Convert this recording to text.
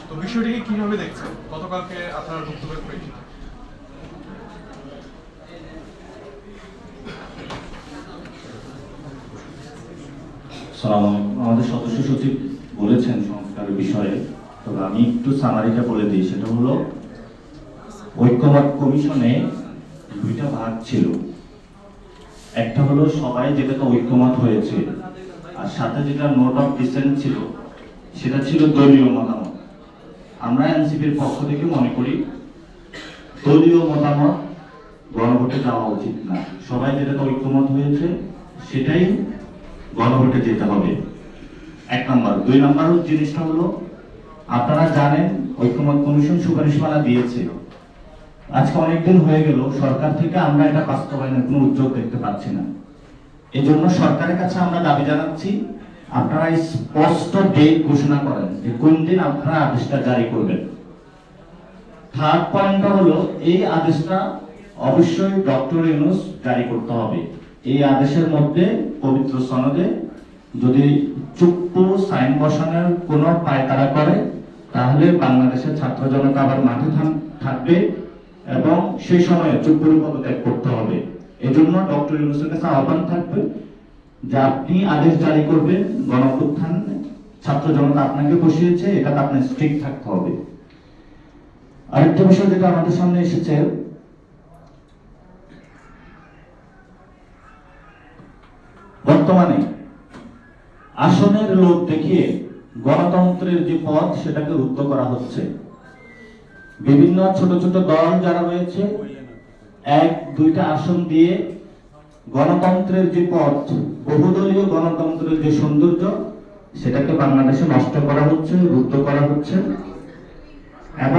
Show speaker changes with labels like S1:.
S1: তো বিষয়টিকে কিভাবে দেখছেন গতকালকে আপনার বক্তব্যের প্রেক্ষিতে?
S2: আমাদের সদস্য সচিব বলেছেন সংস্কারের বিষয়ে, তবে আমি একটু সামারিটা বলে দিই। সেটা হলো, ঐক্যমত কমিশনে দুইটা ভাগ ছিল। একটা হলো সবাই যেটাতে ঐক্যমত হয়েছে, আর সাথে যেটা নোট অফ ডিসেন্ট ছিল সেটা ছিল দলীয় মতামত। আমরা এনসিপির পক্ষ থেকে মনে করি দলীয় মতামত গণভোটে যাওয়া উচিত না। সবাই যেটাতে ঐক্যমত হয়েছে সেটাই গণভোটে যেতে হবে, এক নম্বর। দুই নম্বর জিনিসটা হলো, আপনারা জানেন ঐক্যমত কমিশন সুপারিশমালা দিয়েছে। আজকে অনেকদিন হয়ে গেল, সরকার থেকে আমরা এটা বাস্তবায়নের কোনো উদ্যোগ দেখতে পাচ্ছি না। এই জন্য সরকারের কাছে আমরা দাবি জানাচ্ছি, আপনারা স্পষ্ট ডেট ঘোষণা করেন যে কোন দিন আপনারা আদেশটা জারি করবেন। থার্ড পয়েন্টটা হলো, এই আদেশটা অবশ্যই ডক্টর ইউনূস জারি করতে হবে। এই আদেশের মধ্যে পবিত্র সনদে যদি চুপ্পু সাইন বসানোর কোনো পায়তারা করে, তাহলে বাংলাদেশের ছাত্র জনতা আবার মাঠে থাকবে এবং সেই সময়ে চুপ্পুর পদত্যাগ করতে হবে। এজন্য ডক্টর ইউনূসের কাছে আহ্বান থাকবে যে আপনি আদেশ জারি করবেন, গণঅভ্যুত্থান ছাত্র জনতা আপনাকে বসিয়েছে, এটাতে আপনি স্ট্রিক্ট থাকতে হবে। আরেকটা বিষয় যেটা আমাদের সামনে এসেছে, বর্তমানে আসনের লোভ দেখিয়ে গণতন্ত্রের যে পথ সেটাকে রুদ্ধ করা হচ্ছে। বিভিন্ন ছোট ছোট দল যারা রয়েছে, এক দুইটা আসন দিয়ে গণতন্ত্রের যে পথ, বহুদলীয় গণতন্ত্রের যে সৌন্দর্য, সেটাকে বাংলাদেশে নষ্ট করা হচ্ছে, রুদ্ধ করা হচ্ছে।